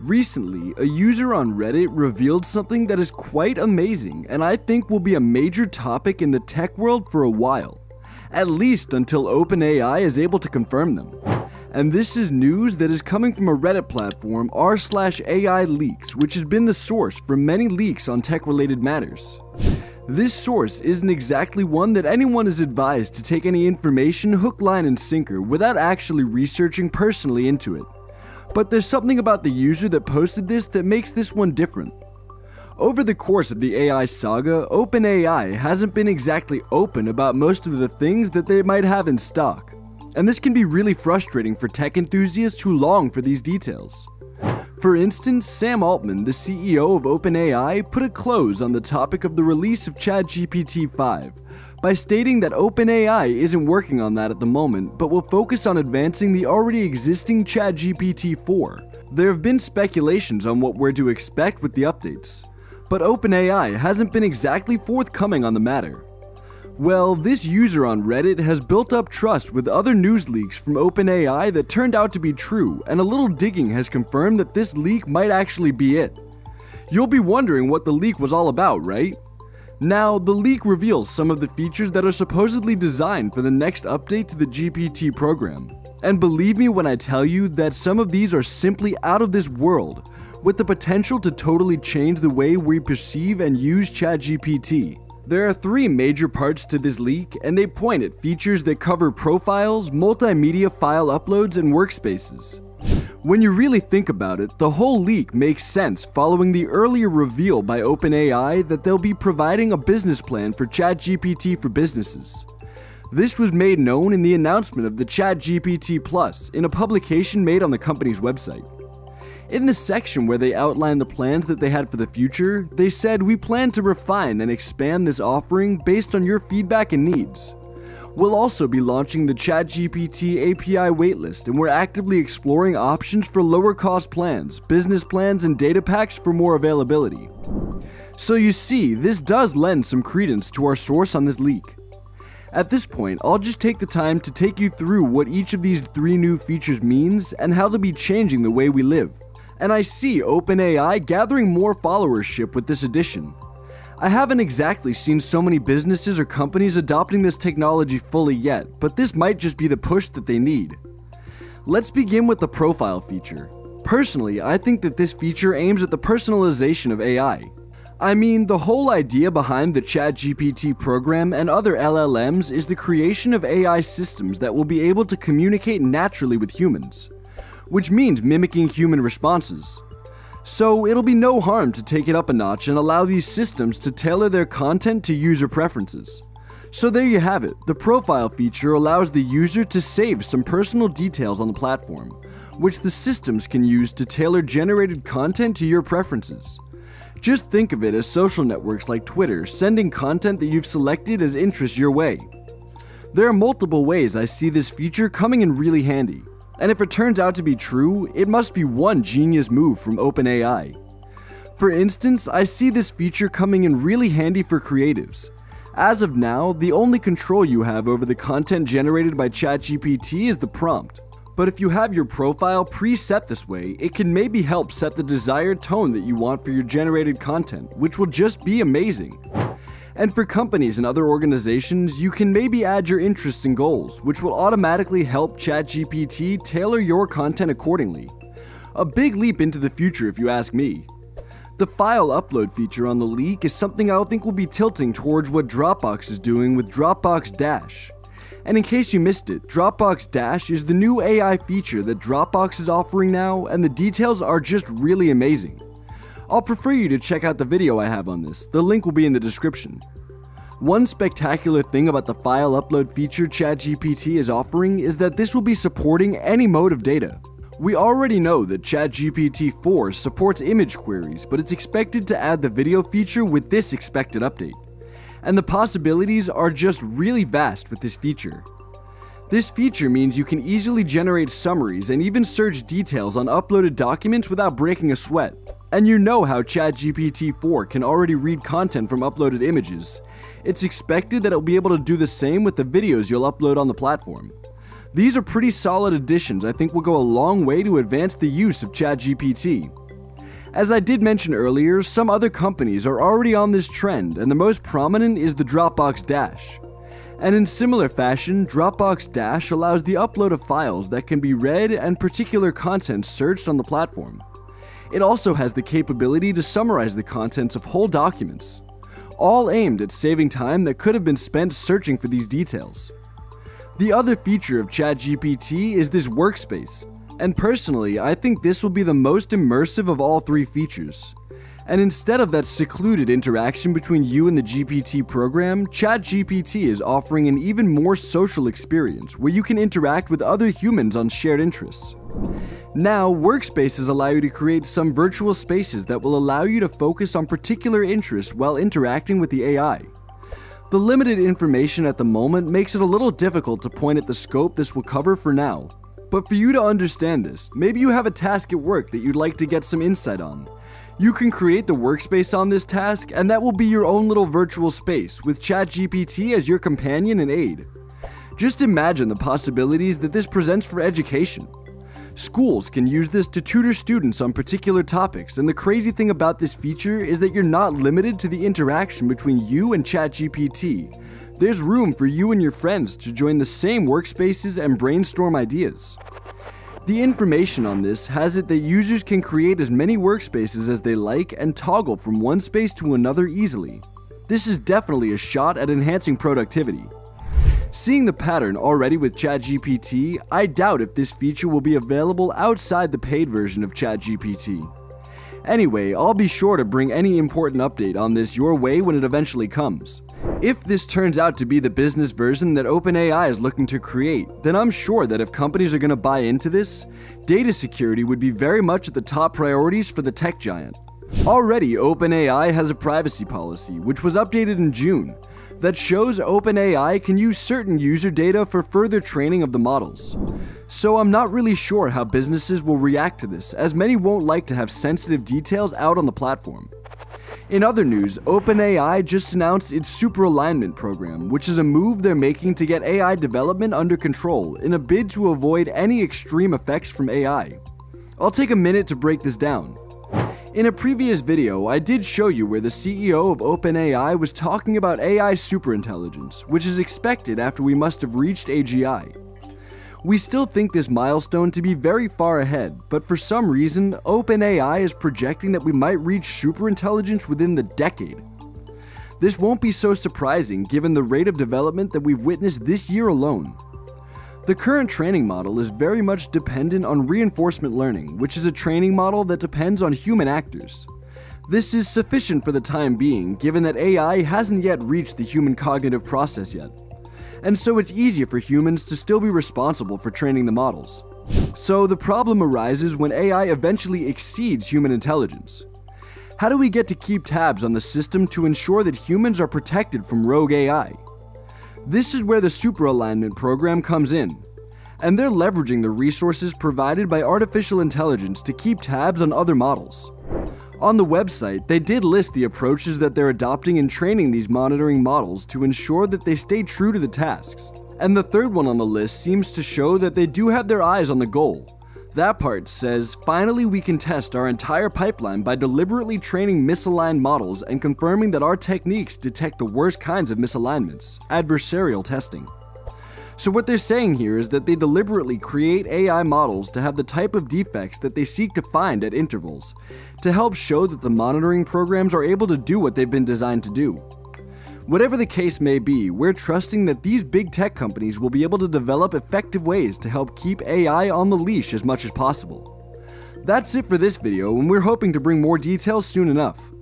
Recently, a user on Reddit revealed something that is quite amazing and I think will be a major topic in the tech world for a while, at least until OpenAI is able to confirm them. And this is news that is coming from a Reddit platform r/AI leaks, which has been the source for many leaks on tech-related matters. This source isn't exactly one that anyone is advised to take any information hook, line, and sinker without actually researching personally into it. But there's something about the user that posted this that makes this one different. Over the course of the AI saga, OpenAI hasn't been exactly open about most of the things that they might have in stock. And this can be really frustrating for tech enthusiasts who long for these details. For instance, Sam Altman, the CEO of OpenAI, put a close on the topic of the release of ChatGPT 5 by stating that OpenAI isn't working on that at the moment, but will focus on advancing the already existing ChatGPT 4. There have been speculations on what we're to expect with the updates, but OpenAI hasn't been exactly forthcoming on the matter. Well, this user on Reddit has built up trust with other news leaks from OpenAI that turned out to be true, and a little digging has confirmed that this leak might actually be it. You'll be wondering what the leak was all about, right? Now, the leak reveals some of the features that are supposedly designed for the next update to the GPT program. And believe me when I tell you that some of these are simply out of this world, with the potential to totally change the way we perceive and use ChatGPT. There are 3 major parts to this leak, and they point at features that cover profiles, multimedia file uploads, and workspaces. When you really think about it, the whole leak makes sense following the earlier reveal by OpenAI that they'll be providing a business plan for ChatGPT for businesses. This was made known in the announcement of the ChatGPT Plus in a publication made on the company's website. In the section where they outlined the plans that they had for the future, they said, "We plan to refine and expand this offering based on your feedback and needs. We'll also be launching the ChatGPT API waitlist, and we're actively exploring options for lower cost plans, business plans, and data packs for more availability." So you see, this does lend some credence to our source on this leak. At this point, I'll just take the time to take you through what each of these 3 new features means and how they'll be changing the way we live. And I see OpenAI gathering more followership with this addition. I haven't exactly seen so many businesses or companies adopting this technology fully yet, but this might just be the push that they need. Let's begin with the profile feature. Personally, I think that this feature aims at the personalization of AI. I mean, the whole idea behind the ChatGPT program and other LLMs is the creation of AI systems that will be able to communicate naturally with humans, which means mimicking human responses. So it'll be no harm to take it up a notch and allow these systems to tailor their content to user preferences. So there you have it, the profile feature allows the user to save some personal details on the platform, which the systems can use to tailor generated content to your preferences. Just think of it as social networks like Twitter sending content that you've selected as interest your way. There are multiple ways I see this feature coming in really handy. And if it turns out to be true, it must be one genius move from OpenAI. For instance, I see this feature coming in really handy for creatives. As of now, the only control you have over the content generated by ChatGPT is the prompt. But if you have your profile preset this way, it can maybe help set the desired tone that you want for your generated content, which will just be amazing. And for companies and other organizations, you can maybe add your interests and goals, which will automatically help ChatGPT tailor your content accordingly. A big leap into the future if you ask me. The file upload feature on the leak is something I think will be tilting towards what Dropbox is doing with Dropbox Dash. And in case you missed it, Dropbox Dash is the new AI feature that Dropbox is offering now, and the details are just really amazing. I'll prefer you to check out the video I have on this, the link will be in the description. One spectacular thing about the file upload feature ChatGPT is offering is that this will be supporting any mode of data. We already know that ChatGPT 4 supports image queries, but it's expected to add the video feature with this expected update. And the possibilities are just really vast with this feature. This feature means you can easily generate summaries and even search details on uploaded documents without breaking a sweat. And you know how ChatGPT 4 can already read content from uploaded images. It's expected that it'll be able to do the same with the videos you'll upload on the platform. These are pretty solid additions I think will go a long way to advance the use of ChatGPT. As I did mention earlier, some other companies are already on this trend, and the most prominent is the Dropbox Dash. And in similar fashion, Dropbox Dash allows the upload of files that can be read and particular content searched on the platform. It also has the capability to summarize the contents of whole documents, all aimed at saving time that could have been spent searching for these details. The other feature of ChatGPT is this workspace, and personally, I think this will be the most immersive of all three features. And instead of that secluded interaction between you and the GPT program, ChatGPT is offering an even more social experience where you can interact with other humans on shared interests. Now, workspaces allow you to create some virtual spaces that will allow you to focus on particular interests while interacting with the AI. The limited information at the moment makes it a little difficult to point at the scope this will cover for now. But for you to understand this, maybe you have a task at work that you'd like to get some insight on. You can create the workspace on this task, and that will be your own little virtual space with ChatGPT as your companion and aid. Just imagine the possibilities that this presents for education. Schools can use this to tutor students on particular topics, and the crazy thing about this feature is that you're not limited to the interaction between you and ChatGPT. There's room for you and your friends to join the same workspaces and brainstorm ideas. The information on this has it that users can create as many workspaces as they like and toggle from one space to another easily. This is definitely a shot at enhancing productivity. Seeing the pattern already with ChatGPT, I doubt if this feature will be available outside the paid version of ChatGPT. Anyway, I'll be sure to bring any important update on this your way when it eventually comes. If this turns out to be the business version that OpenAI is looking to create, then I'm sure that if companies are going to buy into this, data security would be very much at the top priorities for the tech giant. Already, OpenAI has a privacy policy, which was updated in June, that shows OpenAI can use certain user data for further training of the models. So I'm not really sure how businesses will react to this, as many won't like to have sensitive details out on the platform. In other news, OpenAI just announced its Superalignment program, which is a move they're making to get AI development under control in a bid to avoid any extreme effects from AI. I'll take a minute to break this down. In a previous video, I did show you where the CEO of OpenAI was talking about AI superintelligence, which is expected after we must have reached AGI. We still think this milestone to be very far ahead, but for some reason, OpenAI is projecting that we might reach superintelligence within the decade. This won't be so surprising given the rate of development that we've witnessed this year alone. The current training model is very much dependent on reinforcement learning, which is a training model that depends on human actors. This is sufficient for the time being, given that AI hasn't yet reached the human cognitive process yet. And so it's easier for humans to still be responsible for training the models. So the problem arises when AI eventually exceeds human intelligence. How do we get to keep tabs on the system to ensure that humans are protected from rogue AI? This is where the Superalignment program comes in, and they're leveraging the resources provided by artificial intelligence to keep tabs on other models. On the website, they did list the approaches that they're adopting in training these monitoring models to ensure that they stay true to the tasks. And the third one on the list seems to show that they do have their eyes on the goal. That part says, finally we can test our entire pipeline by deliberately training misaligned models and confirming that our techniques detect the worst kinds of misalignments, adversarial testing. So what they're saying here is that they deliberately create AI models to have the type of defects that they seek to find at intervals, to help show that the monitoring programs are able to do what they've been designed to do. Whatever the case may be, we're trusting that these big tech companies will be able to develop effective ways to help keep AI on the leash as much as possible. That's it for this video, and we're hoping to bring more details soon enough.